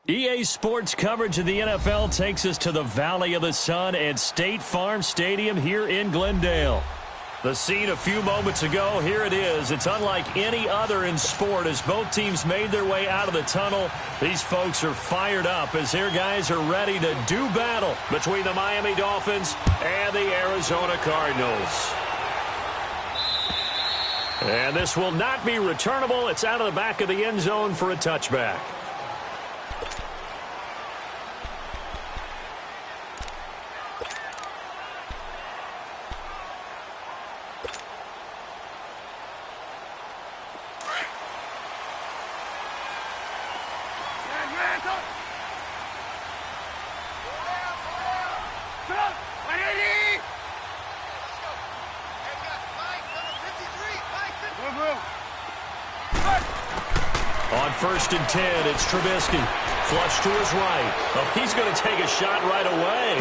EA Sports coverage of the NFL takes us to the Valley of the Sun at State Farm Stadium here in Glendale. The scene a few moments ago, here it is. It's unlike any other in sport as both teams made their way out of the tunnel. These folks are fired up as their guys are ready to do battle between the Miami Dolphins and the Arizona Cardinals. And this will not be returnable. It's out of the back of the end zone for a touchback. On 1st and 10, it's Trubisky. Flush to his right. Oh, he's going to take a shot right away.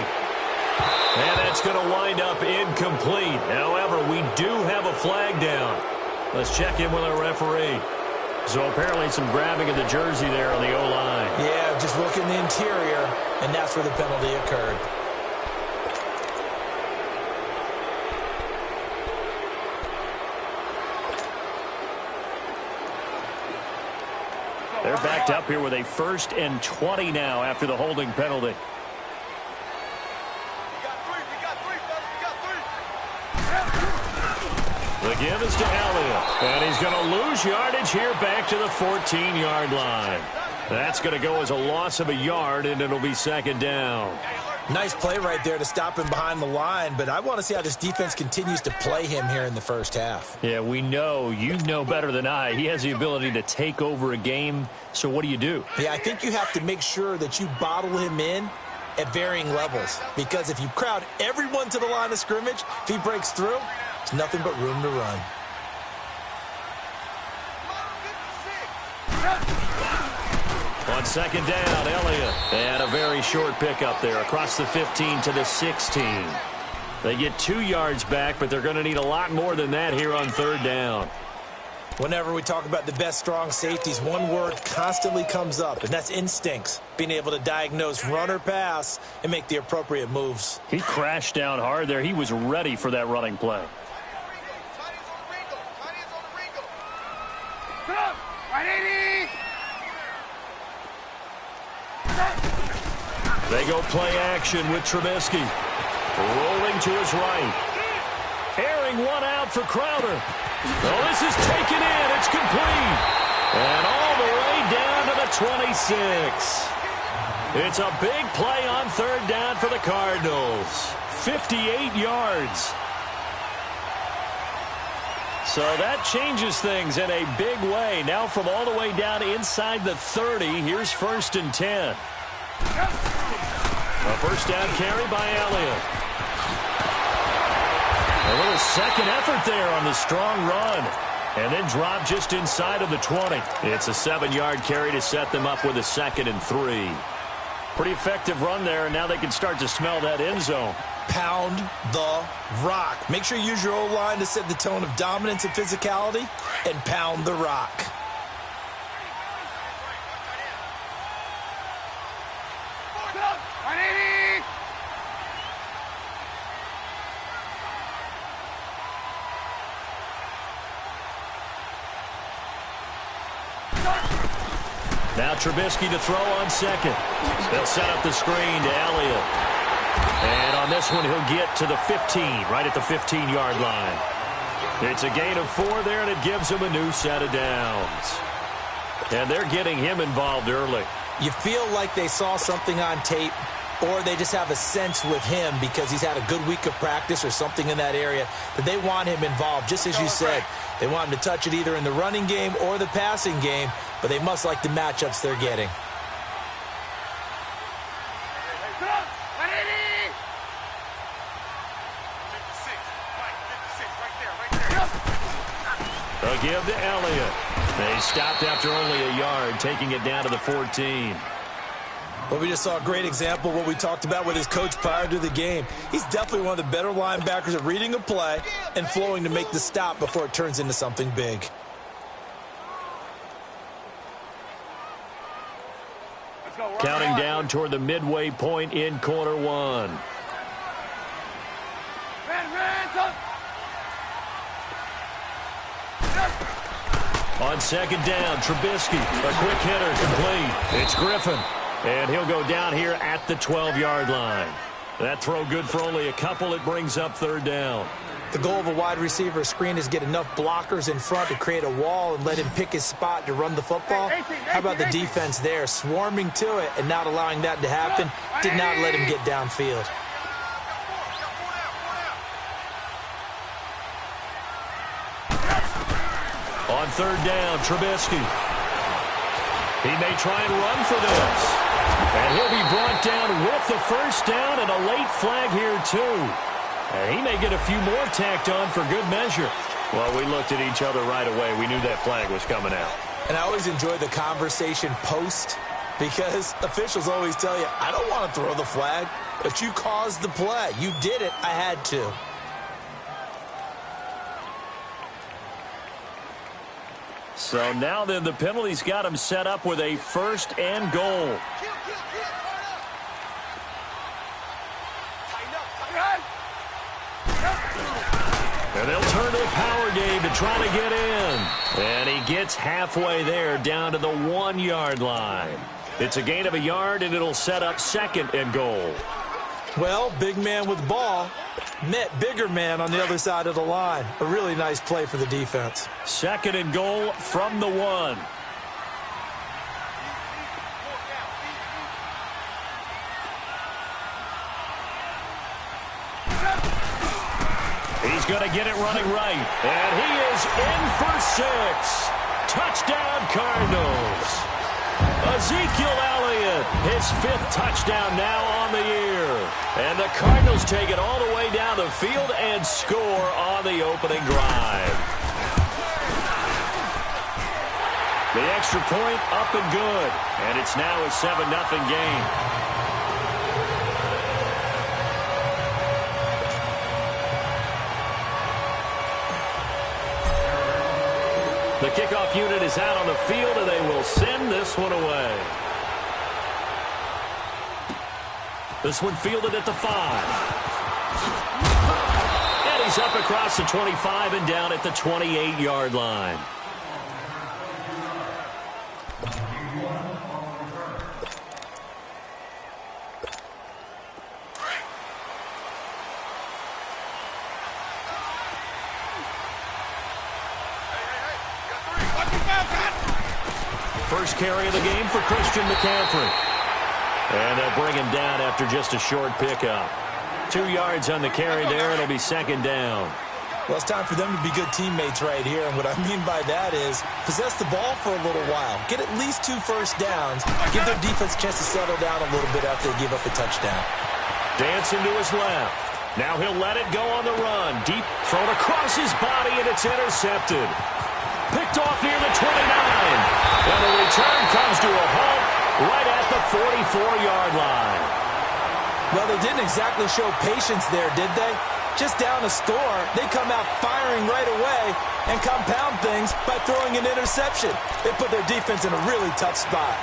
And that's going to wind up incomplete. However, we do have a flag down. Let's check in with our referee. So apparently some grabbing of the jersey there on the O-line. Yeah, just look in the interior, and that's where the penalty occurred. They're backed up here with a 1st and 20 now after the holding penalty. The give is to Elliott. And he's going to lose yardage here back to the 14-yard line. That's going to go as a loss of a yard, and it'll be 2nd down. Nice play right there to stop him behind the line, but I want to see how this defense continues to play him here in the first half. Yeah, we know. You know better than I. He has the ability to take over a game, so what do you do? Yeah, I think you have to make sure that you bottle him in at varying levels, because if you crowd everyone to the line of scrimmage, if he breaks through, there's nothing but room to run. On 2nd down, Elliott. And a very short pickup there across the 15 to the 16. They get 2 yards back, but they're going to need a lot more than that here on 3rd down. Whenever we talk about the best strong safeties, one word constantly comes up, and that's instincts. Being able to diagnose run or pass and make the appropriate moves. He crashed down hard there. He was ready for that running play. They go play action with Trubisky. Rolling to his right. Airing one out for Crowder. Oh, this is taken in. It's complete. And all the way down to the 26. It's a big play on 3rd down for the Cardinals. 58 yards. So that changes things in a big way. Now from all the way down inside the 30, here's 1st and 10. A 1st down carry by Elliott. A little second effort there on the strong run. And then drop just inside of the 20. It's a 7-yard carry to set them up with a 2nd and 3. Pretty effective run there, and now they can start to smell that end zone. Pound the rock. Make sure you use your O-line to set the tone of dominance and physicality, and pound the rock. Now Trubisky to throw on 2nd. They'll set up the screen to Elliott. And on this one, he'll get to the 15, right at the 15-yard line. It's a gain of 4 there, and it gives him a new set of downs. And they're getting him involved early. You feel like they saw something on tape, or they just have a sense with him because he's had a good week of practice or something in that area that they want him involved. Just as you said, they want him to touch it either in the running game or the passing game, but they must like the matchups they're getting. A give to Elliott. They stopped after only a yard, taking it down to the 14. Well, we just saw a great example of what we talked about with his coach prior to the game. He's definitely one of the better linebackers at reading a play and flowing to make the stop before it turns into something big. Counting down toward the midway point in quarter one. On second down, Trubisky, a quick hitter, complete. It's Griffin, and he'll go down here at the 12-yard line. That throw good for only a couple. It brings up third down. The goal of a wide receiver screen is get enough blockers in front to create a wall and let him pick his spot to run the football. How about the defense there, swarming to it and not allowing that to happen? Did not let him get downfield. On third down, Trubisky. He may try and run for this. And he'll be brought down with the first down and a late flag here, too. And he may get a few more tacked on for good measure. Well, we looked at each other right away. We knew that flag was coming out. And I always enjoy the conversation post because officials always tell you, I don't want to throw the flag, but you caused the play. You did it. I had to. So now then the penalty's got him set up with a first and goal. And they'll turn to the power game to try to get in. And he gets halfway there down to the 1-yard line. It's a gain of a yard, and it'll set up second and goal. Well, big man with ball met bigger man on the other side of the line. A really nice play for the defense. Second and goal from the 1. He's going to get it running right. And he is in for 6. Touchdown, Cardinals. Ezekiel Elliott, his 5th touchdown now on the year. And the Cardinals take it all the way down the field and score on the opening drive. The extra point up and good. And it's now a 7-0 game. The kickoff unit is out on the field, and they will send this one away. This one fielded at the 5. And he's up across the 25 and down at the 28-yard line. First carry of the game for Christian McCaffrey. And they'll bring him down after just a short pickup. 2 yards on the carry there. It'll be second down. Well, it's time for them to be good teammates right here. And what I mean by that is possess the ball for a little while. Get at least 2 first downs. Give their defense a chance to settle down a little bit after they give up a touchdown. Dancing to his left. Now he'll let it go on the run. Deep thrown across his body, and it's intercepted. Picked off near the 29. And the return comes to a halt right at the 44-yard line. Well, they didn't exactly show patience there, did they? Just down a score, they come out firing right away and compound things by throwing an interception. They put their defense in a really tough spot.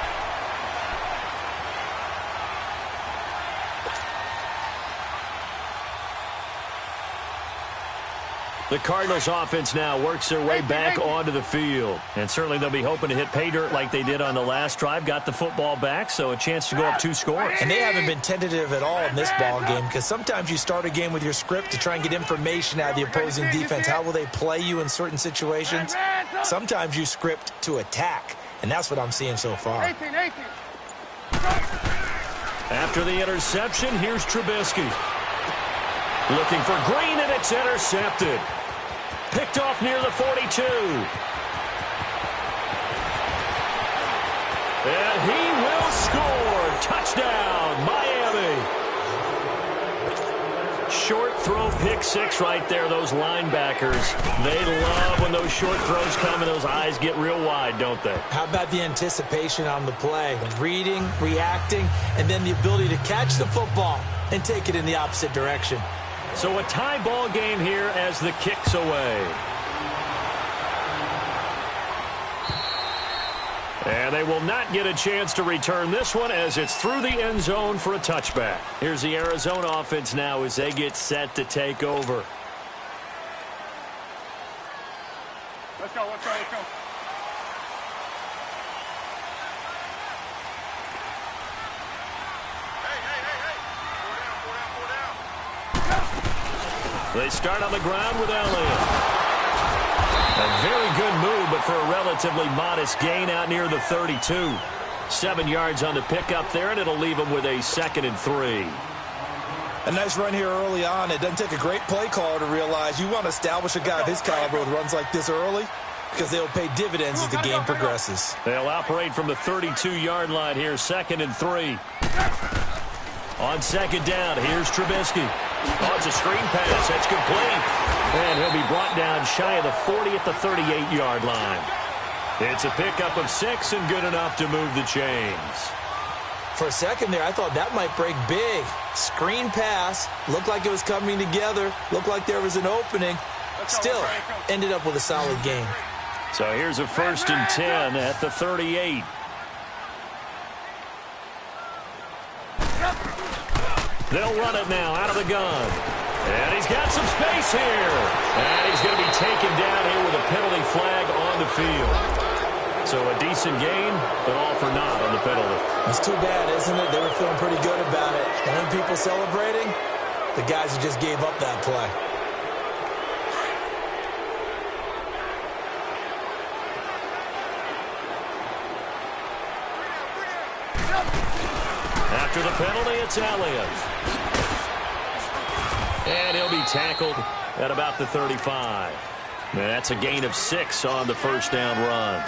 The Cardinals offense now works their way back onto the field. And certainly they'll be hoping to hit pay dirt like they did on the last drive. Got the football back, so a chance to go up 2 scores. And they haven't been tentative at all in this ball game because sometimes you start a game with your script to try and get information out of the opposing defense. How will they play you in certain situations? Sometimes you script to attack, and that's what I'm seeing so far. After the interception, here's Trubisky. Looking for Green, and it's intercepted. Picked off near the 42. And he will score. Touchdown, Miami. Short throw, pick 6 right there. Those linebackers, they love when those short throws come and those eyes get real wide, don't they? How about the anticipation on the play? Reading, reacting, and then the ability to catch the football and take it in the opposite direction. So a tie ball game here as the kick's away. And they will not get a chance to return this one as it's through the end zone for a touchback. Here's the Arizona offense now as they get set to take over. Let's go, let's go, let's go. They start on the ground with Elliott. A very good move, but for a relatively modest gain out near the 32. 7 yards on the pickup there, and it'll leave them with a 2nd and 3. A nice run here early on. It doesn't take a great play caller to realize you want to establish a guy of his caliber with runs like this early because they'll pay dividends as the game progresses. They'll operate from the 32-yard line here, 2nd and 3. On 2nd down, here's Trubisky. Oh, it's a screen pass. That's complete. And he'll be brought down shy of the 40 at the 38-yard line. It's a pickup of 6 and good enough to move the chains. For a second there, I thought that might break big. Screen pass. Looked like it was coming together. Looked like there was an opening. Still, ended up with a solid game. So here's a 1st and 10 at the 38. They'll run it now out of the gun. And he's got some space here. And he's going to be taken down here with a penalty flag on the field. So a decent gain, but all for naught on the penalty. It's too bad, isn't it? They were feeling pretty good about it. The only people celebrating, the guys who just gave up that play. After the penalty, it's Elliott. And he'll be tackled at about the 35. And that's a gain of 6 on the 1st down run.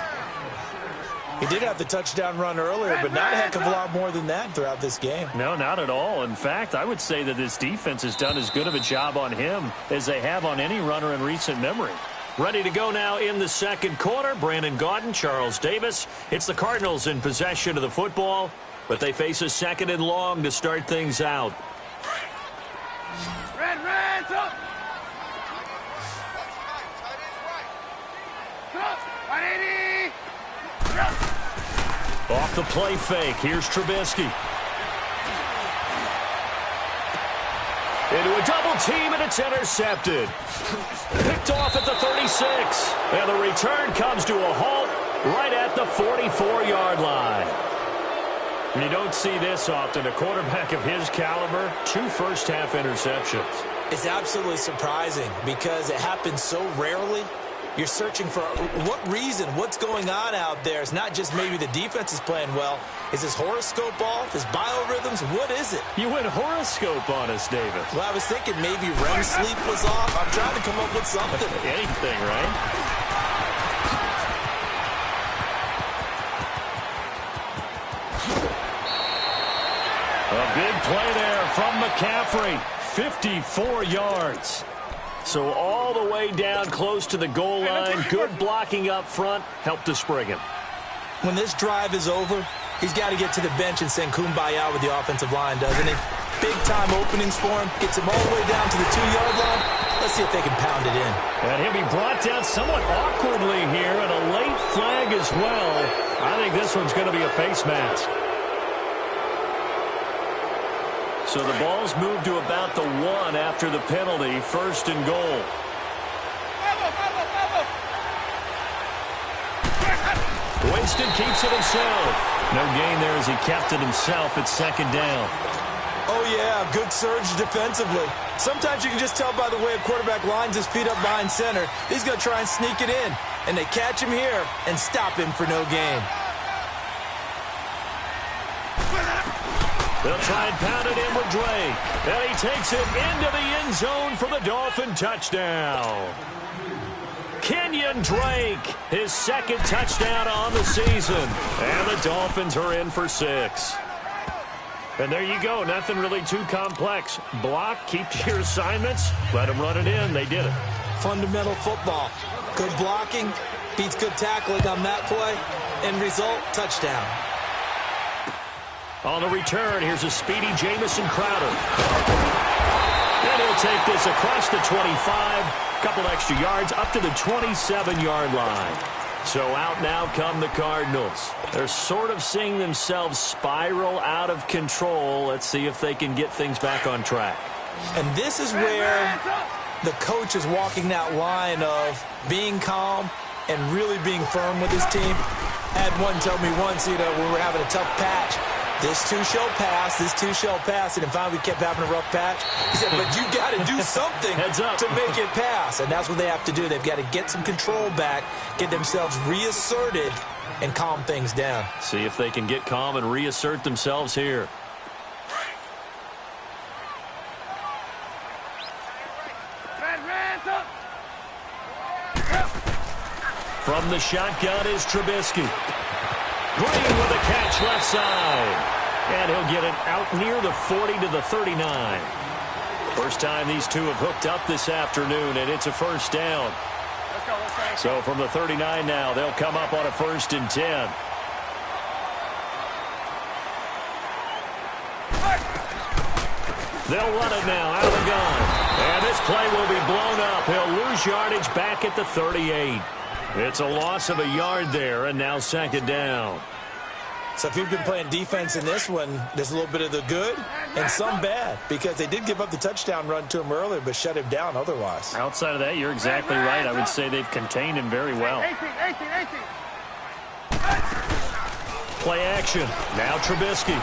He did have the touchdown run earlier, but not a heck of a lot more than that throughout this game. No, not at all. In fact, I would say that this defense has done as good of a job on him as they have on any runner in recent memory. Ready to go now in the 2nd quarter. Brandon Gaudin, Charles Davis. It's the Cardinals in possession of the football, but they face a 2nd and long to start things out. Red, up! Off the play fake, here's Trubisky. Into a double team, and it's intercepted. Picked off at the 36. And the return comes to a halt right at the 44-yard line. You don't see this often. A quarterback of his caliber, 2 first-half interceptions. It's absolutely surprising because it happens so rarely. You're searching for what reason, what's going on out there. It's not just maybe the defense is playing well. Is his horoscope off? His biorhythms? What is it? You went horoscope on us, David. Well, I was thinking maybe REM sleep was off. I'm trying to come up with something. Anything, right? A big play there from McCaffrey. 54 yards. So all the way down close to the goal line. Good blocking up front. Helped to spring him. When this drive is over, he's got to get to the bench and sing Kumbaya with the offensive line, doesn't he? Big-time openings for him. Gets him all the way down to the 2-yard line. Let's see if they can pound it in. And he'll be brought down somewhat awkwardly here. And a late flag as well. I think this one's going to be a face mask. So the ball's moved to about the 1 after the penalty. 1st and goal. Winston keeps it himself. No gain there as he kept it himself at 2nd down. Oh, yeah, good surge defensively. Sometimes you can just tell by the way a quarterback lines his feet up behind center. He's going to try and sneak it in. And they catch him here and stop him for no gain. They'll try and pound it in with Drake. And he takes it into the end zone for the Dolphin touchdown. Kenyon Drake, his 2nd touchdown on the season. And the Dolphins are in for 6. And there you go. Nothing really too complex. Block, keep to your assignments, let them run it in. They did it. Fundamental football. Good blocking, beats good tackling on that play. End result, touchdown. On the return, here's a speedy Jamison Crowder. And he'll take this across the 25. Couple extra yards up to the 27-yard line. So out now come the Cardinals. They're sort of seeing themselves spiral out of control. Let's see if they can get things back on track. And this is where the coach is walking that line of being calm and really being firm with his team. I had one tell me once, when we were having a tough patch, this too shall pass, this too shall pass, and finally we kept having a rough patch. He said, but you got to do something to make it pass, and that's what they have to do. They've got to get some control back, get themselves reasserted, and calm things down. See if they can get calm and reassert themselves here. From the shotgun is Trubisky. Green with a catch left side. And he'll get it out near the 40 to the 39. First time these two have hooked up this afternoon, and it's a first down. So from the 39 now, they'll come up on a 1st and 10. They'll run it now out of the gun. And this play will be blown up. He'll lose yardage back at the 38. It's a loss of a yard there, and now 2nd down. So if you've been playing defense in this one, there's a little bit of the good and some bad, because they did give up the touchdown run to him earlier, but shut him down otherwise. Outside of that, you're exactly right. I would say they've contained him very well. 18. Play action. Now Trubisky.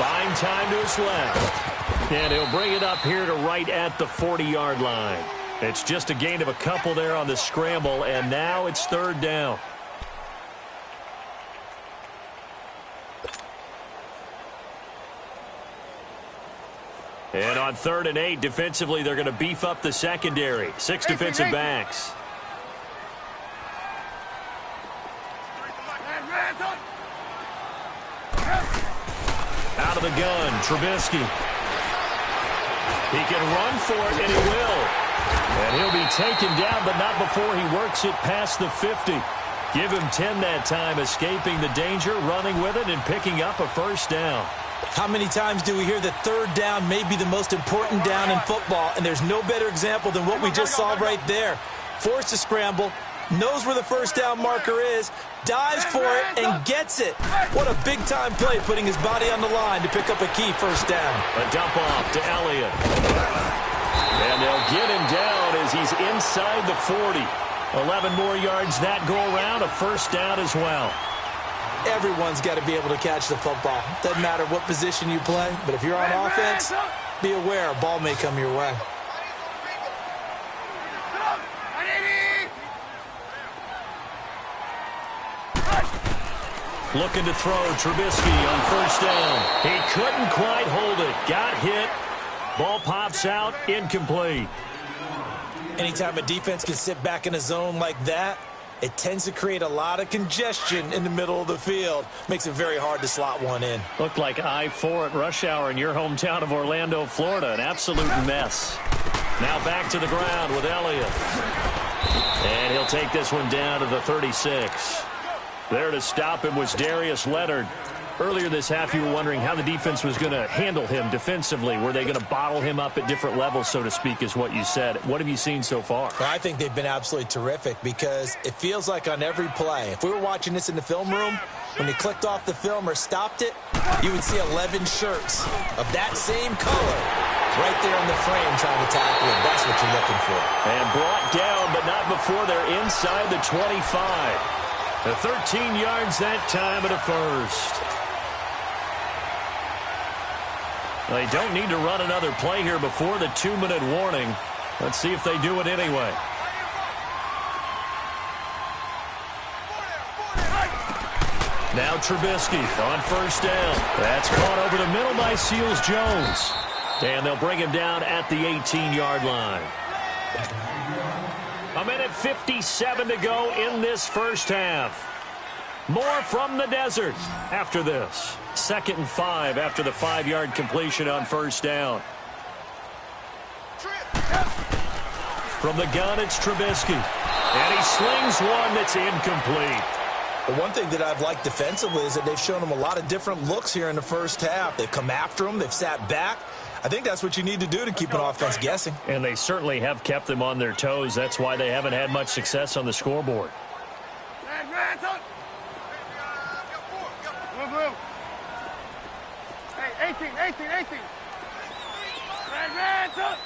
Buying time to his left. And he'll bring it up here to right at the 40-yard line. It's just a gain of a couple there on the scramble, and now it's 3rd down. And on 3rd and 8, defensively, they're going to beef up the secondary. 6 defensive backs. Out of the gun, Trubisky. He can run for it, and he will. And he'll be taken down, but not before he works it past the 50. Give him 10 that time, escaping the danger, running with it, and picking up a 1st down. How many times do we hear that 3rd down may be the most important down in football, and there's no better example than what we just saw right there. Forced to scramble, knows where the 1st down marker is, dives for it, and gets it. What a big-time play, putting his body on the line to pick up a key 1st down. A dump off to Elliott. And they'll get him down as he's inside the 40. 11 more yards that go around, a 1st down as well. Everyone's got to be able to catch the football. Doesn't matter what position you play, but if you're on offense, be aware a ball may come your way. Looking to throw, Trubisky on 1st down. He couldn't quite hold it. Got hit. Ball pops out, incomplete. Anytime a defense can sit back in a zone like that, it tends to create a lot of congestion in the middle of the field. Makes it very hard to slot one in. Looked like I-4 at rush hour in your hometown of Orlando, Florida. An absolute mess. Now back to the ground with Elliott. And he'll take this one down to the 36. There to stop him was Darius Leonard. Earlier this half, you were wondering how the defense was going to handle him defensively. Were they going to bottle him up at different levels, so to speak, is what you said. What have you seen so far? Well, I think they've been absolutely terrific, because it feels like on every play, if we were watching this in the film room, when he clicked off the film or stopped it, you would see 11 shirts of that same color right there in the frame trying to tackle him. That's what you're looking for. And brought down, but not before they're inside the 25. The 13 yards that time and a 1st. They don't need to run another play here before the 2-minute warning. Let's see if they do it anyway. Now Trubisky on 1st down. That's caught over the middle by Seals-Jones. And they'll bring him down at the 18-yard line. 1:57 to go in this first half. More from the desert after this. 2nd and 5 after the 5-yard completion on 1st down. From the gun, it's Trubisky. And he slings one that's incomplete. The one thing that I've liked defensively is that they've shown him a lot of different looks here in the first half. They've come after him. They've sat back. I think that's what you need to do to keep an offense guessing. And they certainly have kept them on their toes. That's why they haven't had much success on the scoreboard. hands up. Blue. Hey, 18. Hands up.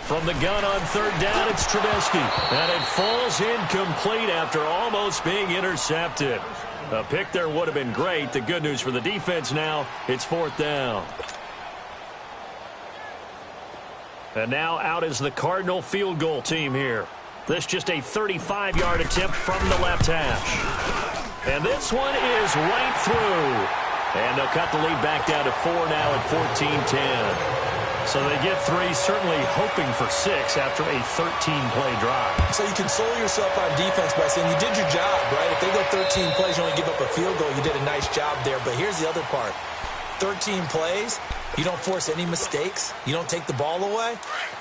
From the gun on third down, it's Trubisky. And it falls incomplete after almost being intercepted. A pick there would have been great. The good news for the defense now, it's fourth down. And now out is the Cardinal field goal team here. This just a 35-yard attempt from the left hash. And this one is right through. And they'll cut the lead back down to 4 now at 14-10. So they get 3, certainly hoping for 6 after a 13-play drive. So you console yourself on defense by saying you did your job, right? If they go 13 plays, you only give up a field goal, you did a nice job there. But here's the other part. 13 plays, you don't force any mistakes, you don't take the ball away.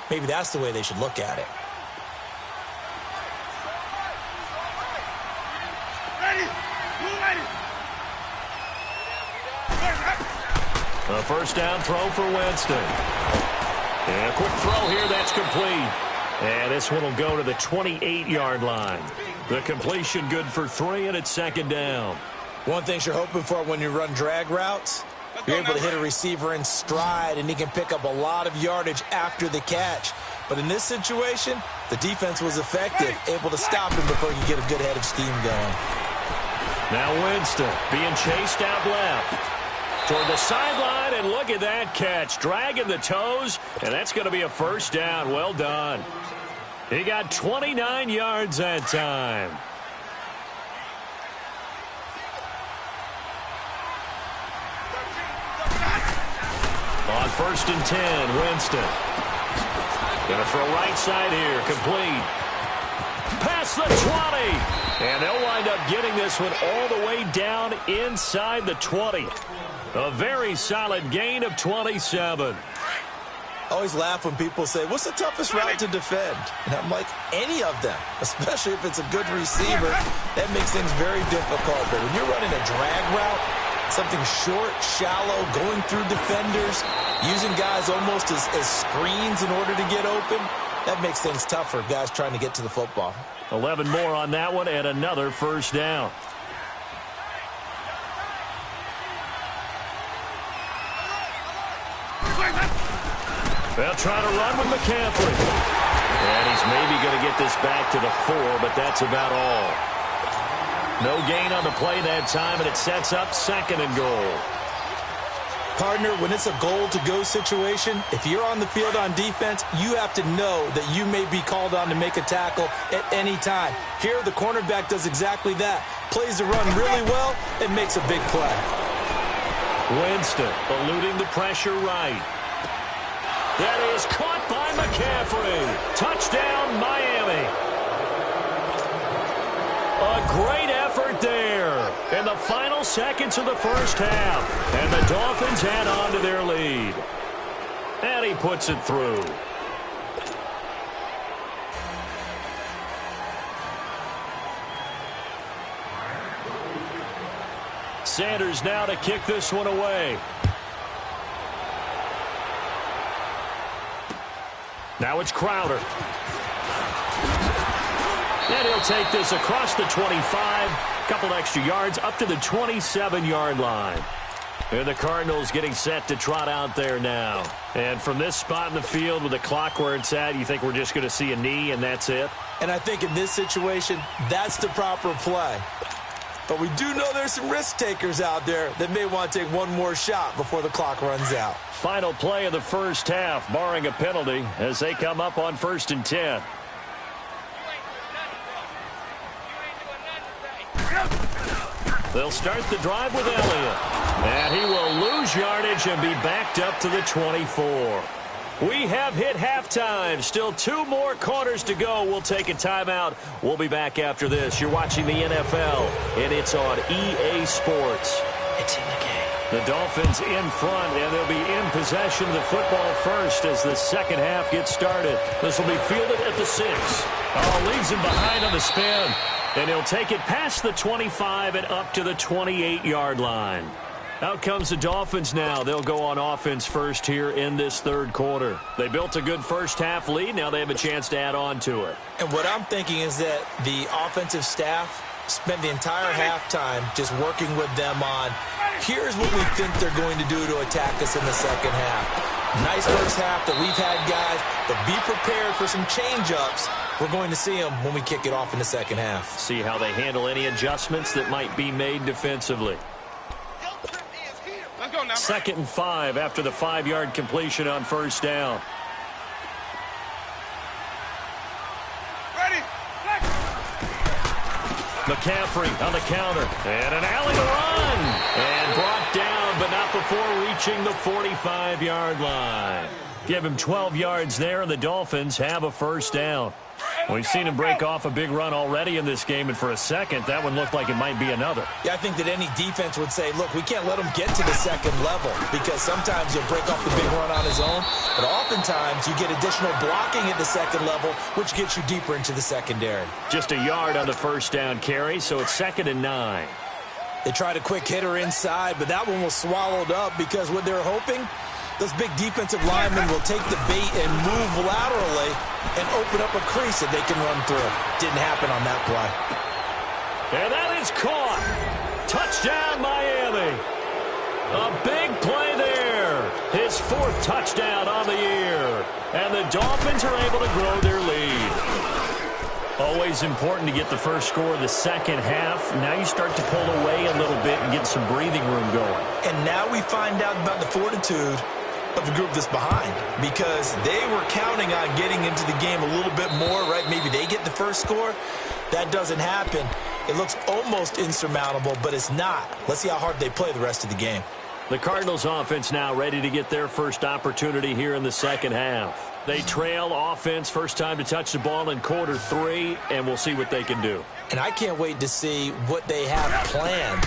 Maybe that's the way they should look at it. A first down throw for Winston. And a quick throw here, that's complete. And this one will go to the 28-yard line. The completion good for 3, and it's second down. One thing you're hoping for when you run drag routes, you're able to hit a receiver in stride, and he can pick up a lot of yardage after the catch. But in this situation, the defense was effective, able to stop him before he could get a good head of steam going. Now Winston being chased out left. Toward the sideline, and look at that catch. Dragging the toes, and that's going to be a first down. Well done. He got 29 yards that time. On first and 10, Winston. Going to throw right side here, complete. Past the 20. And they'll wind up getting this one all the way down inside the 20. A very solid gain of 27. I always laugh when people say, what's the toughest route to defend? And I'm like, any of them, especially if it's a good receiver. That makes things very difficult. But when you're running a drag route, something short, shallow, going through defenders, using guys almost as screens in order to get open, that makes things tough for guys trying to get to the football. 11 more on that one and another first down. They'll try to run with McCaffrey. And he's maybe going to get this back to the 4, but that's about all. No gain on the play that time, and it sets up second and goal. Partner, when it's a goal-to-go situation, if you're on the field on defense, you have to know that you may be called on to make a tackle at any time. Here, the cornerback does exactly that. Plays the run really well and makes a big play. Winston eluding the pressure right. That is caught by McCaffrey. Touchdown, Miami. A great effort there in the final seconds of the first half. And the Dolphins add on to their lead. And he puts it through. Sanders now to kick this one away. Now it's Crowder. And he'll take this across the 25. Couple extra yards up to the 27-yard line. And the Cardinals getting set to trot out there now. And from this spot in the field with the clock where it's at, you think we're just going to see a knee and that's it? And I think in this situation, that's the proper play. But we do know there's some risk takers out there that may want to take one more shot before the clock runs out. Final play of the first half, barring a penalty, as they come up on 1st and 10. They'll start the drive with Elliott. And he will lose yardage and be backed up to the 24. We have hit halftime. Still 2 more quarters to go. We'll take a timeout. We'll be back after this. You're watching the NFL, and it's on EA Sports. It's in the game. The Dolphins in front, and they'll be in possession of the football first as the second half gets started. This will be fielded at the 6. Oh, leaves him behind on the spin. And he'll take it past the 25 and up to the 28-yard line. Out comes the Dolphins now. They'll go on offense first here in this third quarter. They built a good first-half lead. Now they have a chance to add on to it. And what I'm thinking is that the offensive staff spent the entire halftime just working with them on, here's what we think they're going to do to attack us in the second half. Nice first half that we've had, guys, but be prepared for some change-ups. We're going to see them when we kick it off in the second half. See how they handle any adjustments that might be made defensively. Let's go now. 2nd and 5 after the 5-yard completion on first down. Ready. McCaffrey on the counter. And an alley to run. And brought down, but not before reaching the 45-yard line. Give him 12 yards there, and the Dolphins have a first down. We've seen him break off a big run already in this game, and for a second, that one looked like it might be another. Yeah, I think that any defense would say, look, we can't let him get to the second level because sometimes he'll break off the big run on his own, but oftentimes you get additional blocking at the second level, which gets you deeper into the secondary. Just a yard on the first down carry, so it's 2nd and 9. They tried a quick hitter inside, but that one was swallowed up because what they're hoping, those big defensive linemen will take the bait and move laterally and open up a crease that they can run through. Didn't happen on that play. And that is caught. Touchdown, Miami. A big play there. His 4th touchdown on the year. And the Dolphins are able to grow their lead. Always important to get the first score of the second half. Now you start to pull away a little bit and get some breathing room going. And now we find out about the fortitude of the group that's behind, because they were counting on getting into the game a little bit more, right? Maybe they get the first score. That doesn't happen. It looks almost insurmountable, but it's not. Let's see how hard they play the rest of the game. The Cardinals offense now ready to get their first opportunity here in the second half. They trail offense, first time to touch the ball in quarter 3, and we'll see what they can do. And I can't wait to see what they have planned,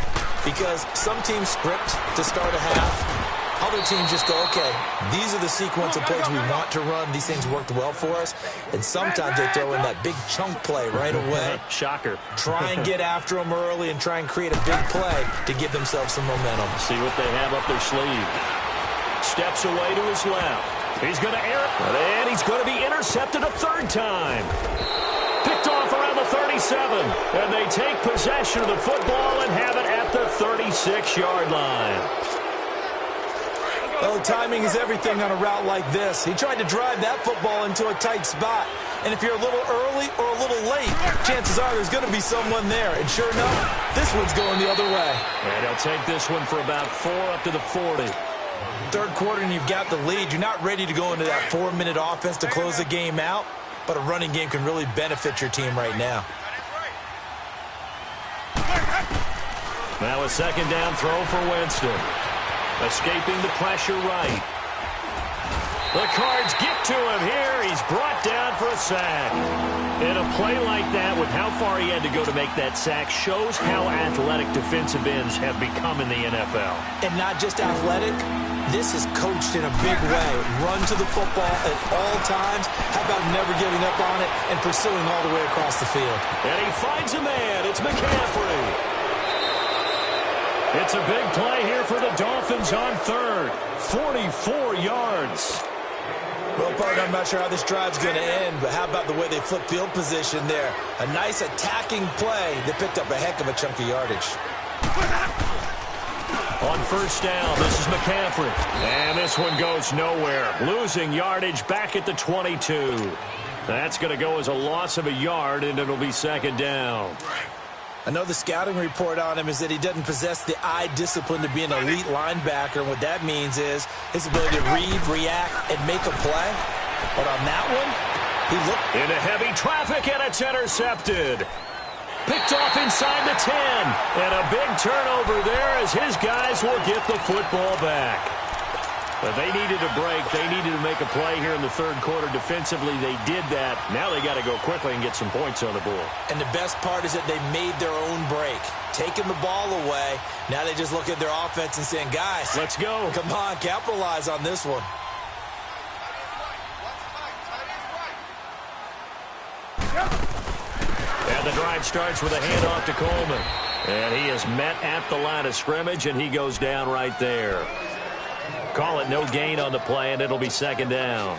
because some teams script to start a half. Other teams just go, okay, these are the sequence of plays we want to run. These things worked well for us. And sometimes they throw in that big chunk play right away. Shocker. Try and get after them early and try and create a big play to give themselves some momentum. See what they have up their sleeve. Steps away to his left. He's going to air it. And he's going to be intercepted a 3rd time. Picked off around the 37. And they take possession of the football and have it at the 36-yard line. Well, timing is everything on a route like this. He tried to drive that football into a tight spot. And if you're a little early or a little late, chances are there's going to be someone there. And sure enough, this one's going the other way. And he'll take this one for about 4 up to the 40. Third quarter and you've got the lead. You're not ready to go into that 4-minute offense to close the game out. But a running game can really benefit your team right now. Now a 2nd down throw for Winston. Escaping the pressure right. The Cards get to him here. He's brought down for a sack. And a play like that, with how far he had to go to make that sack, shows how athletic defensive ends have become in the NFL. And not just athletic, this is coached in a big way. Run to the football at all times. How about never giving up on it and pursuing all the way across the field? And he finds a man. It's McCaffrey. It's a big play here for the Dolphins on 3rd. 44 yards. Well, partner, I'm not sure how this drive's going to end, but how about the way they flip field position there? A nice attacking play that picked up a heck of a chunk of yardage. On first down, this is McCaffrey. And this one goes nowhere. Losing yardage back at the 22. That's going to go as a loss of a yard, and it'll be 2nd down. I know the scouting report on him is that he doesn't possess the eye discipline to be an elite linebacker. And what that means is his ability to read, react, and make a play. But on that one, he looked into heavy traffic, and it's intercepted. Picked off inside the 10. And a big turnover there as his guys will get the football back. But they needed a break. They needed to make a play here in the 3rd quarter. Defensively, they did that. Now they got to go quickly and get some points on the board. And the best part is that they made their own break. Taking the ball away. Now they just look at their offense and saying, guys, let's go. Come on, capitalize on this one. And the drive starts with a handoff to Coleman. And he is met at the line of scrimmage, and he goes down right there. Call it no gain on the play, and it'll be second down.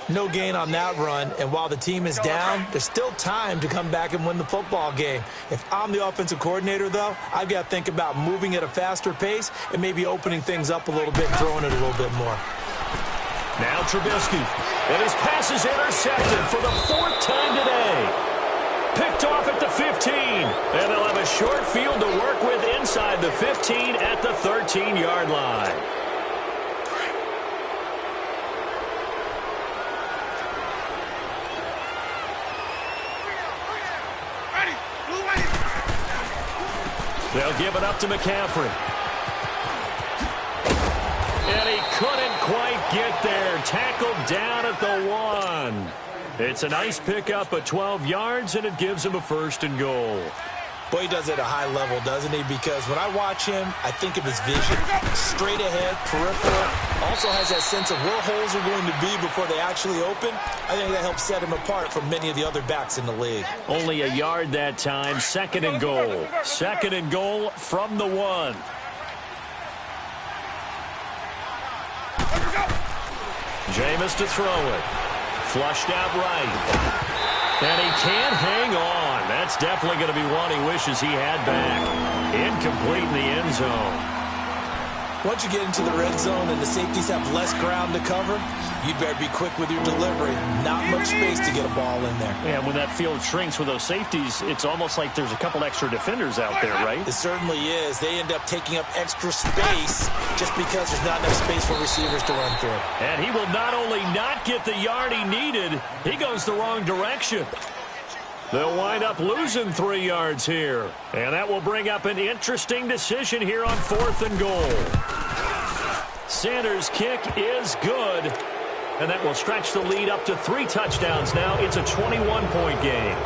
No gain on that run, and while the team is down, there's still time to come back and win the football game. If I'm the offensive coordinator, though, I've got to think about moving at a faster pace and maybe opening things up a little bit, throwing it a little bit more. Now Trubisky, and his pass is intercepted for the 4th time today. Picked off at the 15, and they'll have a short field to work with inside the 15 at the 13-yard line. They'll give it up to McCaffrey. And he couldn't quite get there. Tackled down at the 1. It's a nice pickup of 12 yards, and it gives him a 1st and goal. Boy, he does it at a high level, doesn't he? Because when I watch him, I think of his vision. Straight ahead, peripheral. Also has that sense of where holes are going to be before they actually open. I think that helps set him apart from many of the other backs in the league. Only a yard that time. 2nd and goal. 2nd and goal from the 1. Jameis to throw it. Flushed out right. And he can't hang on. That's definitely going to be one he wishes he had back. Incomplete in the end zone. Once you get into the red zone and the safeties have less ground to cover, you'd better be quick with your delivery. Not much space to get a ball in there. Yeah, when that field shrinks with those safeties, it's almost like there's a couple extra defenders out there, right? It certainly is. They end up taking up extra space just because there's not enough space for receivers to run through. And he will not only not get the yard he needed, he goes the wrong direction. They'll wind up losing 3 yards here. And that will bring up an interesting decision here on 4th and goal. Sanders' kick is good. And that will stretch the lead up to 3 touchdowns now. It's a 21-point game.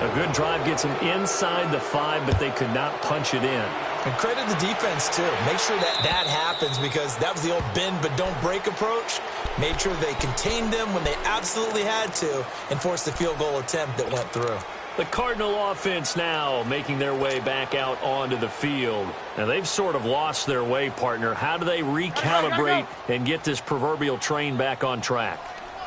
A good drive gets them inside the 5, but they could not punch it in. And credit the defense, too. Make sure that happens because that was the old bend but don't break approach. Made sure they contained them when they absolutely had to and forced the field goal attempt that went through. The Cardinal offense now making their way back out onto the field. Now, they've sort of lost their way, partner. How do they recalibrate and get this proverbial train back on track?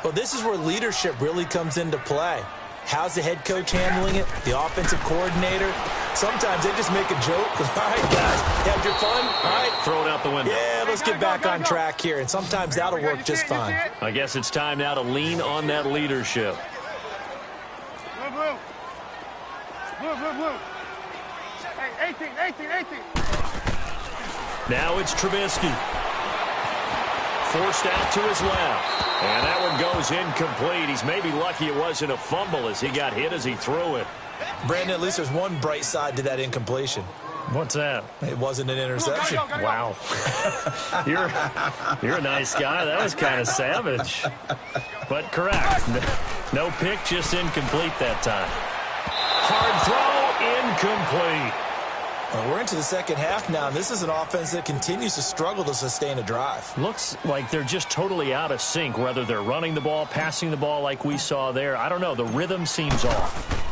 Well, this is where leadership really comes into play. How's the head coach handling it? The offensive coordinator? Sometimes they just make a joke. All right, guys, had your fun? All right. Throw it out the window. Yeah, let's get back on track here. And sometimes that'll work just fine. I guess it's time now to lean on that leadership. Blue. Hey, 18. Now it's Trubisky. Forced out to his left. And that one goes incomplete. He's maybe lucky it wasn't a fumble as he got hit as he threw it. Brandon, at least there's one bright side to that incompletion. What's that? It wasn't an interception. Wow. You're a nice guy. That was kind of savage. But correct. No pick, just incomplete that time. Hard throw, incomplete. Well, we're into the second half now, and this is an offense that continues to struggle to sustain a drive. Looks like they're just totally out of sync, whether they're running the ball, passing the ball like we saw there. I don't know. The rhythm seems off.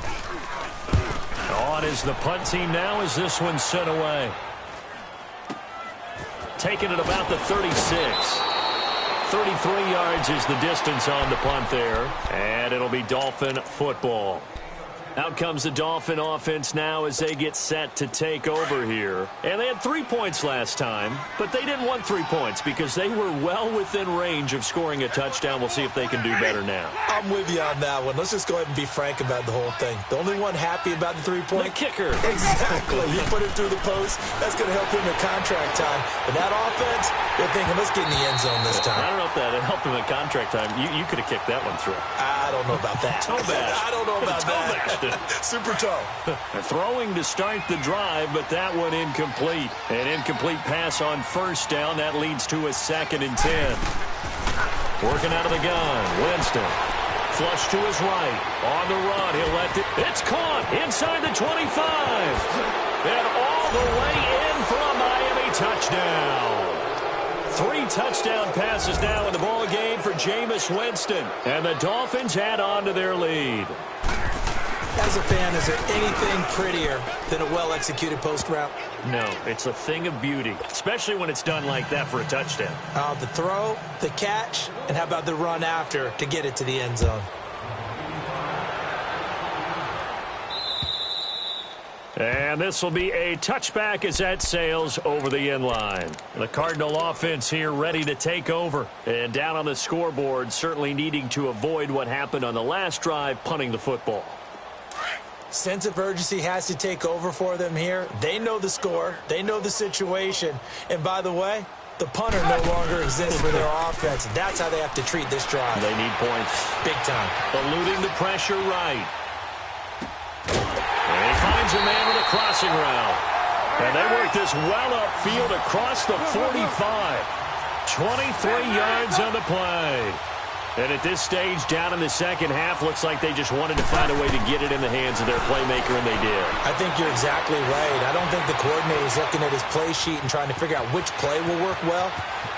On is the punt team now as this one's sent away. Taking it about the 36. 33 yards is the distance on the punt there. And it'll be Dolphin football. Out comes the Dolphin offense now as they get set to take over here. And they had 3 points last time, but they didn't want 3 points because they were well within range of scoring a touchdown. We'll see if they can do better now. I'm with you on that one. Let's just go ahead and be frank about the whole thing. The only one happy about the 3-point? The kicker. Exactly. You put it through the post. That's going to help him at contract time. But that offense, they're thinking, let's get in the end zone this time. I don't know if that helped him at contract time. You could have kicked that one through. I don't know about that. Toe bash. I don't know about that. Super toe. Throwing to start the drive, but that one incomplete. An incomplete pass on first down. That leads to a 2nd and 10. Working out of the gun. Winston. Flush to his right. On the run. He'll let it. It's caught inside the 25. And all the way in for a Miami touchdown. 3 touchdown passes now in the ball game for Jameis Winston. And the Dolphins add on to their lead. As a fan, is there anything prettier than a well-executed post route? No, it's a thing of beauty, especially when it's done like that for a touchdown. The throw, the catch, and how about the run after to get it to the end zone? And this will be a touchback as that sails over the end line. The Cardinal offense here ready to take over. And down on the scoreboard, certainly needing to avoid what happened on the last drive, punting the football. Sense of urgency has to take over for them here. They know the score. They know the situation. And by the way, the punter no longer exists for their offense. That's how they have to treat this drive. They need points. Big time. Eluding the pressure right. And he finds a man with a crossing route. And they work this well upfield across the 45. 23 yards on the play. And at this stage, down in the second half, looks like they just wanted to find a way to get it in the hands of their playmaker, and they did. I think you're exactly right. I don't think the coordinator's looking at his play sheet and trying to figure out which play will work well.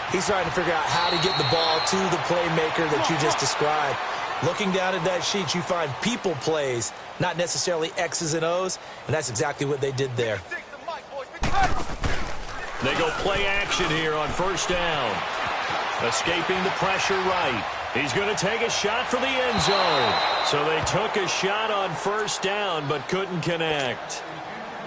He's trying to figure out how to get the ball to the playmaker that you just described. Looking down at that sheet, you find people plays, not necessarily X's and O's, and that's exactly what they did there. They go play action here on first down. Escaping the pressure right. He's going to take a shot for the end zone. So they took a shot on first down but couldn't connect.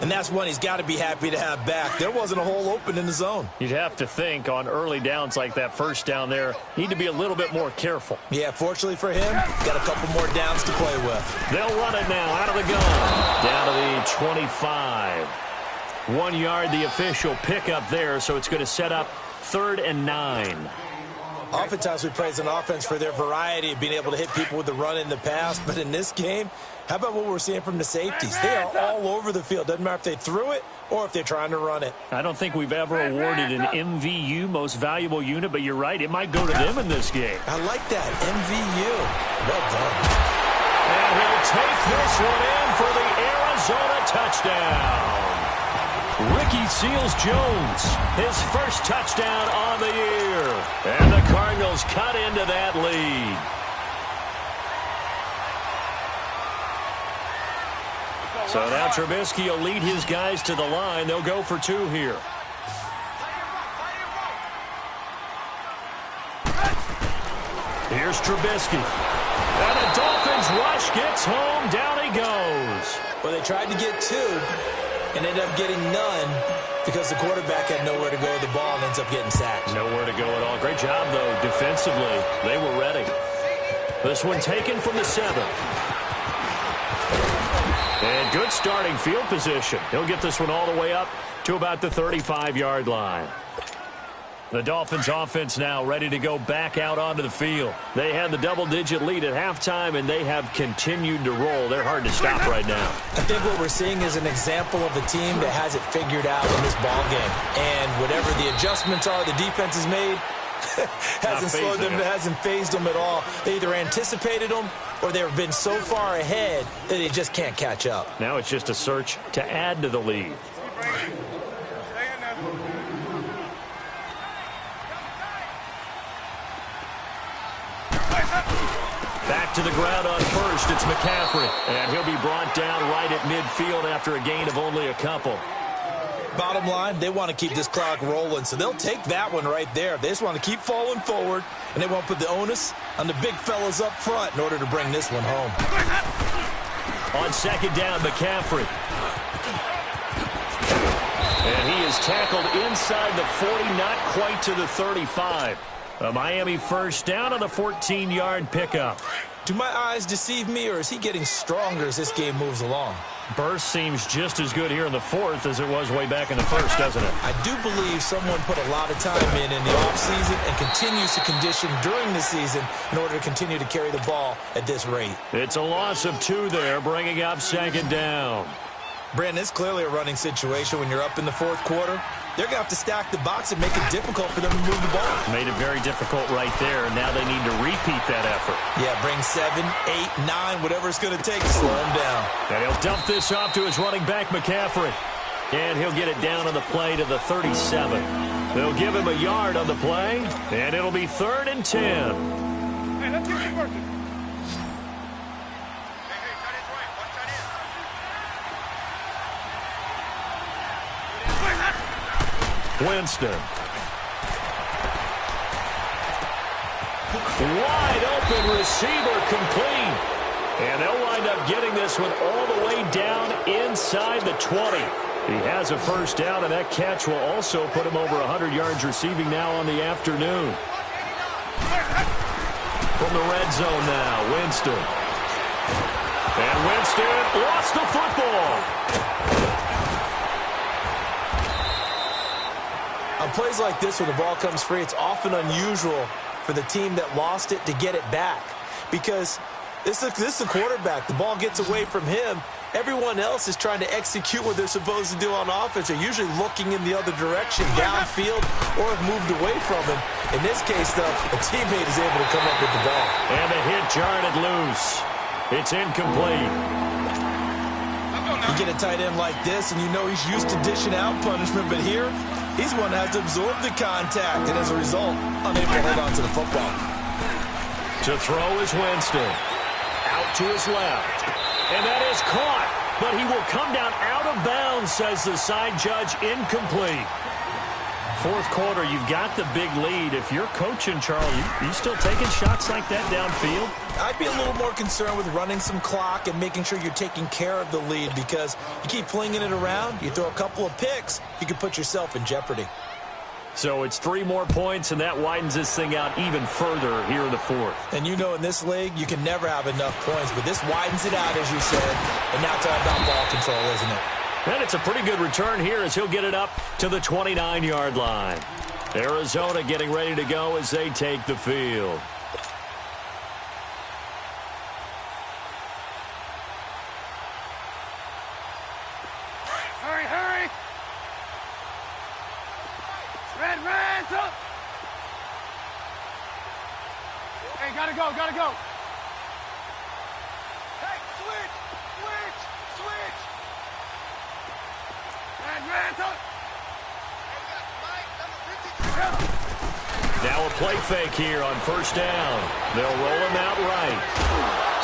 And that's one he's got to be happy to have back. There wasn't a hole open in the zone. You'd have to think on early downs like that first down there, need to be a little bit more careful. Yeah, fortunately for him, got a couple more downs to play with. They'll run it now out of the gun. Down to the 25. 1 yard, the official pickup there, so it's going to set up 3rd and 9. Oftentimes we praise an offense for their variety of being able to hit people with the run in the past, but in this game, how about what we're seeing from the safeties? They are all over the field. Doesn't matter if they threw it or if they're trying to run it. I don't think we've ever awarded an MVU, most valuable unit, but you're right, it might go to them in this game. I like that, MVU. Well done. And he'll take this one in for the Arizona touchdown. Ricky Seals-Jones, his first touchdown on the year. And the Cardinals cut into that lead. So now Trubisky will lead his guys to the line. They'll go for 2 here. Here's Trubisky. And the Dolphins rush gets home. Down he goes. Well, they tried to get 2. And ended up getting none because the quarterback had nowhere to go with the ball and ends up getting sacked. Nowhere to go at all. Great job, though, defensively. They were ready. This one taken from the 7. And good starting field position. He'll get this one all the way up to about the 35-yard line. The Dolphins offense now ready to go back out onto the field. They had the double-digit lead at halftime, and they have continued to roll. They're hard to stop right now. I think what we're seeing is an example of a team that has it figured out in this ball game. And whatever the adjustments are the defense has made, hasn't slowed them, hasn't phased them at all. They either anticipated them or they've been so far ahead that they just can't catch up. Now it's just a search to add to the lead. Back to the ground on first. It's McCaffrey. And he'll be brought down right at midfield after a gain of only a couple. Bottom line, they want to keep this clock rolling, so they'll take that one right there. They just want to keep falling forward, and they won't put the onus on the big fellas up front in order to bring this one home. On second down, McCaffrey. And he is tackled inside the 40, not quite to the 35. A Miami first down on the 14-yard pickup. Do my eyes deceive me, or is he getting stronger as this game moves along? Burst seems just as good here in the 4th as it was way back in the 1st, doesn't it? I do believe someone put a lot of time in the offseason and continues to condition during the season in order to continue to carry the ball at this rate. It's a loss of 2 there, bringing up second down. Brandon, it's clearly a running situation when you're up in the 4th quarter. They're going to have to stack the box and make it difficult for them to move the ball. Made it very difficult right there. Now they need to repeat that effort. Yeah, bring 7, 8, 9, whatever it's going to take to slow him down. And he'll dump this off to his running back, McCaffrey. And he'll get it down on the play to the 37. They'll give him a yard on the play, and it'll be 3rd and 10. Hey, let's get this working. Winston. Wide open receiver complete. And they'll wind up getting this one all the way down inside the 20. He has a first down, and that catch will also put him over 100 yards receiving now on the afternoon. From the red zone now, Winston. And Winston lost the football. On plays like this where the ball comes free, it's often unusual for the team that lost it to get it back. Because this is a quarterback. The ball gets away from him. Everyone else is trying to execute what they're supposed to do on offense. They're usually looking in the other direction, downfield, or have moved away from him. In this case, though, a teammate is able to come up with the ball. And the hit jarred it loose. It's incomplete. You get a tight end like this, and you know he's used to dishing out punishment, but here, he's one that has to absorb the contact, and as a result, unable to hold on to the football. To throw is Winston. Out to his left. And that is caught, but he will come down out of bounds, says the side judge, incomplete. Fourth quarter, you've got the big lead. If you're coaching, Charles, you still taking shots like that downfield? I'd be a little more concerned with running some clock and making sure you're taking care of the lead, because you keep flinging it around, you throw a couple of picks, you can put yourself in jeopardy. So it's 3 more points, and that widens this thing out even further here in the fourth. And you know in this league, you can never have enough points, but this widens it out, as you said, and now it's all about ball control, isn't it? And it's a pretty good return here as he'll get it up to the 29-yard line. Arizona getting ready to go as they take the field. Hurry, hurry. Red, up. Hey, gotta go. Hey, switch. Red, up. Now a play fake here on first down. They'll roll him out right.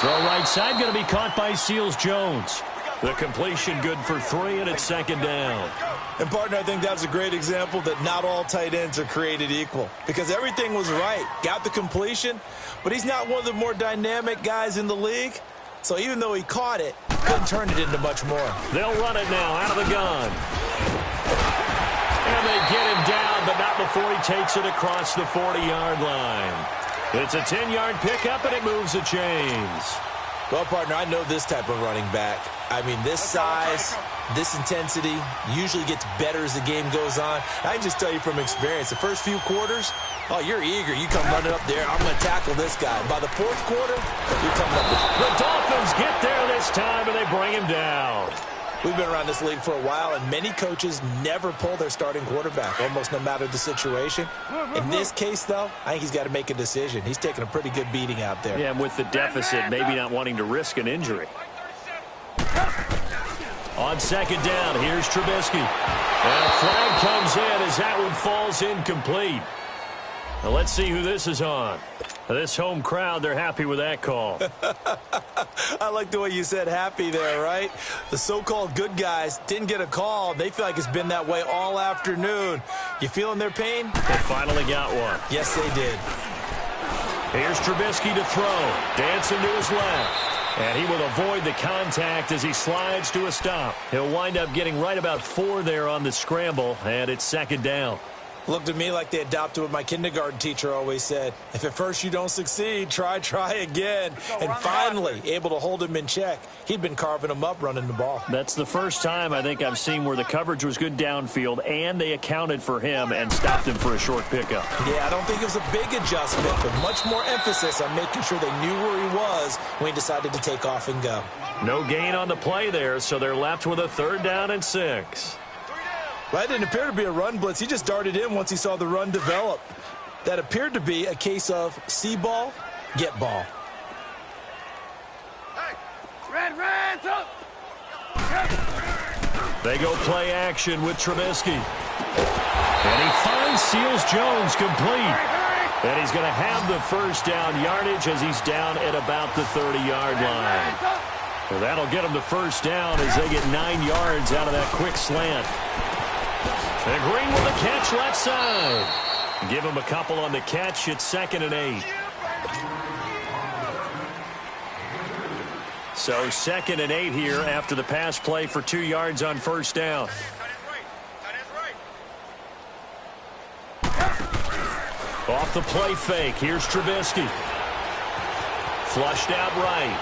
Throw right side going to be caught by Seals-Jones. The completion good for 3, and it's second down. And, partner, I think that's a great example that not all tight ends are created equal, because everything was right. Got the completion, but he's not one of the more dynamic guys in the league. So even though he caught it, couldn't turn it into much more. They'll run it now out of the gun. And they get him down, but not before he takes it across the 40-yard line. It's a 10-yard pickup, and it moves the chains. Well, partner, I know this type of running back. I mean, this size, this intensity usually gets better as the game goes on. I can just tell you from experience, the first few quarters, oh, you're eager. You come running up there, I'm going to tackle this guy. By the fourth quarter, you're coming up. The Dolphins get there this time, and they bring him down. We've been around this league for a while, and many coaches never pull their starting quarterback, almost no matter the situation. In this case, though, I think he's got to make a decision. He's taking a pretty good beating out there. Yeah, and with the deficit, maybe not wanting to risk an injury. On second down, here's Trubisky. And a flag comes in as that one falls incomplete. Now let's see who this is on. This home crowd, they're happy with that call. I like the way you said happy there, right? The so-called good guys didn't get a call. They feel like it's been that way all afternoon. You feeling their pain? They finally got one. Yes, they did. Here's Trubisky to throw. Dancing to his left. And he will avoid the contact as he slides to a stop. He'll wind up getting right about 4 there on the scramble, and it's second down. Looked at me like they adopted what my kindergarten teacher always said. If at first you don't succeed, try again. And finally, able to hold him in check. He'd been carving him up running the ball. That's the first time I think I've seen where the coverage was good downfield, and they accounted for him and stopped him for a short pickup. Yeah, I don't think it was a big adjustment, but much more emphasis on making sure they knew where he was when he decided to take off and go. No gain on the play there, so they're left with a 3rd down and 6. Well, that didn't appear to be a run blitz. He just darted in once he saw the run develop. That appeared to be a case of see ball, get ball. Hey, red, up. They go play action with Trubisky. And he finds Seals-Jones complete. And he's going to have the first down yardage as he's down at about the 30-yard line. Well, that'll get him the first down as they get 9 yards out of that quick slant. And Green with a catch left side. Give him a couple on the catch. It's 2nd and 8. So 2nd and 8 here after the pass play for 2 yards on first down. Off the play fake. Here's Trubisky. Flushed out right.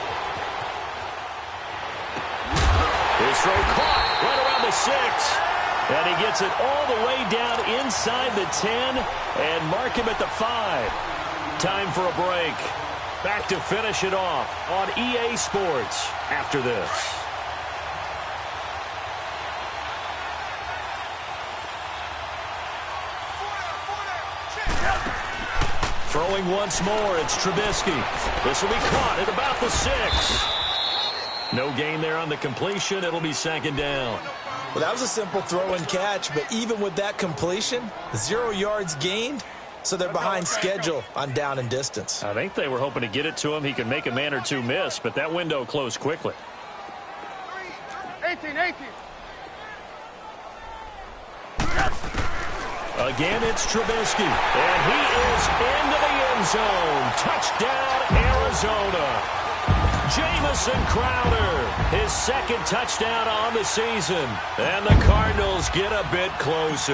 His throw caught right around the 6. And he gets it all the way down inside the 10 and mark him at the 5. Time for a break. Back to finish it off on EA Sports after this. Throwing once more, it's Trubisky. This will be caught at about the 6. No gain there on the completion. It'll be 2nd down. Well, that was a simple throw and catch, but even with that completion, 0 yards gained, so they're behind schedule on down and distance. I think they were hoping to get it to him. He could make a man or two miss, but that window closed quickly. 18. Again, it's Trubisky, and he is into the end zone. Touchdown, Arizona. Jamison Crowder, his 2nd touchdown on the season. And the Cardinals get a bit closer.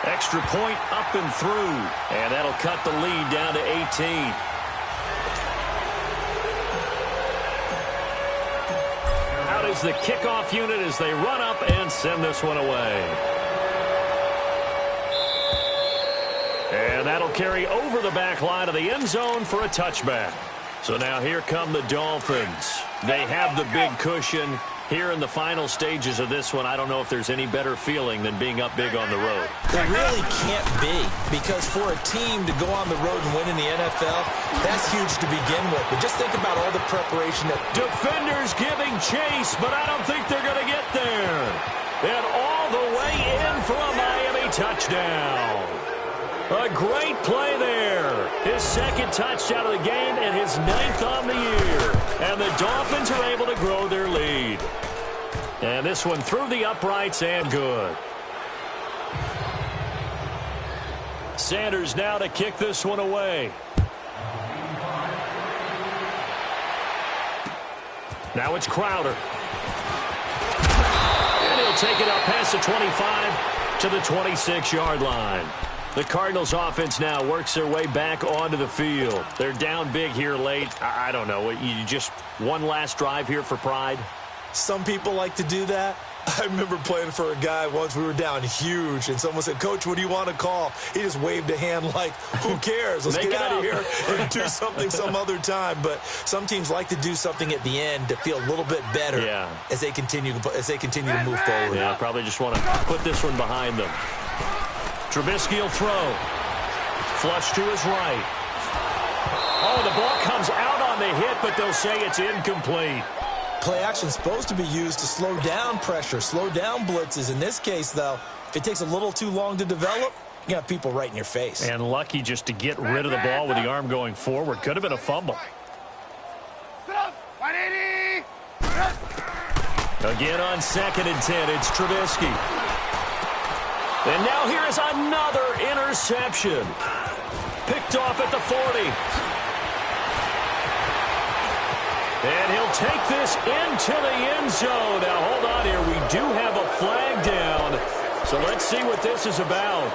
Extra point up and through. And that'll cut the lead down to 18. Out is the kickoff unit as they run up and send this one away. And that'll carry over the back line of the end zone for a touchback. So now here come the Dolphins. They have the big cushion. Here in the final stages of this one, I don't know if there's any better feeling than being up big on the road. There really can't be, because for a team to go on the road and win in the NFL, that's huge to begin with. But just think about all the preparation. Defenders giving chase, but I don't think they're going to get there. And all the way in for a Miami touchdown. A great play there. His 2nd touchdown of the game and his 9th on the year. And the Dolphins are able to grow their lead. And this one through the uprights and good. Sanders now to kick this one away. Now it's Crowder. And he'll take it up past the 25 to the 26-yard line. The Cardinals offense now works their way back onto the field. They're down big here late. I don't know. You just one last drive here for pride? Some people like to do that. I remember playing for a guy once. We were down huge, and someone said, "Coach, what do you want to call?" He just waved a hand like, who cares? Let's get out of here and do something some other time. But some teams like to do something at the end to feel a little bit better as they continue to move forward. Yeah, probably just want to put this one behind them. Trubisky will throw. Flush to his right. Oh, the ball comes out on the hit, but they'll say it's incomplete. Play action is supposed to be used to slow down pressure, slow down blitzes. In this case, though, if it takes a little too long to develop, you got people right in your face. And lucky just to get rid of the ball with the arm going forward. Could have been a fumble. Again on 2nd and 10, it's Trubisky. And now here is another interception. Picked off at the 40. And he'll take this into the end zone. Now, hold on here. We do have a flag down. So let's see what this is about.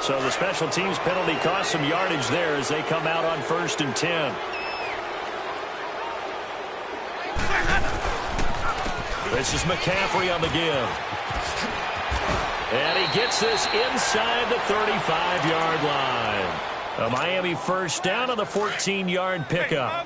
So the special teams penalty cost some yardage there as they come out on 1st and 10. This is McCaffrey on the give. And he gets this inside the 35-yard line. A Miami first down on the 14-yard pickup.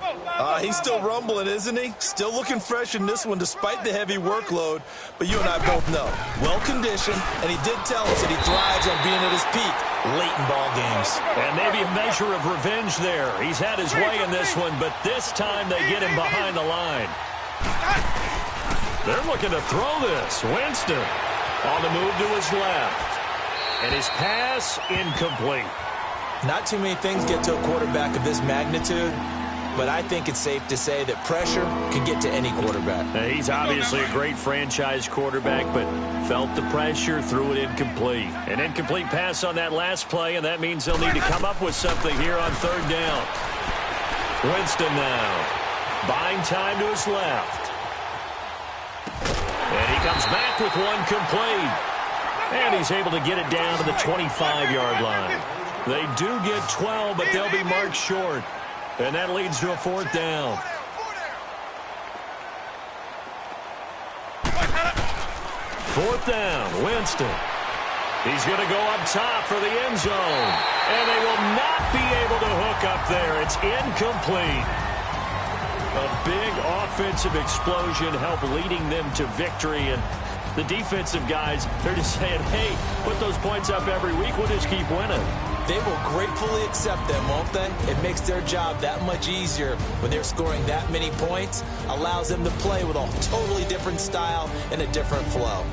He's still rumbling, isn't he? Still looking fresh in this one despite the heavy workload. But you and I both know, well-conditioned, and he did tell us that he thrives on being at his peak late in ball games. And maybe a measure of revenge there. He's had his way in this one, but this time they get him behind the line. They're looking to throw this. Winston on the move to his left. And his pass incomplete. Not too many things get to a quarterback of this magnitude but I think it's safe to say that pressure can get to any quarterback. He's obviously a great franchise quarterback, but felt the pressure, threw it incomplete. An incomplete pass on that last play, and that means they'll need to come up with something here on third down. Winston now, buying time to his left. And he comes back with one complete. And he's able to get it down to the 25-yard line. They do get 12, but they'll be marked short. And that leads to a fourth down. Fourth down, Winston. He's going to go up top for the end zone. And they will not be able to hook up there. It's incomplete. A big offensive explosion helped leading them to victory. And the defensive guys, they're just saying, hey, put those points up every week. We'll just keep winning. They will gratefully accept them, won't they? It makes their job that much easier when they're scoring that many points. Allows them to play with a totally different style and a different flow.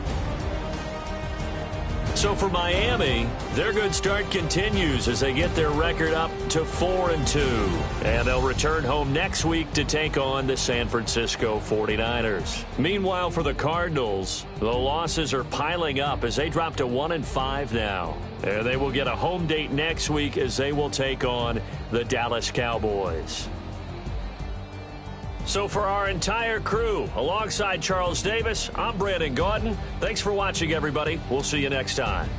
So for Miami, their good start continues as they get their record up to 4-2. And they'll return home next week to take on the San Francisco 49ers. Meanwhile, for the Cardinals, the losses are piling up as they drop to 1-5 now. And they will get a home date next week as they will take on the Dallas Cowboys. So for our entire crew, alongside Charles Davis, I'm Brandon Gaudin. Thanks for watching, everybody. We'll see you next time.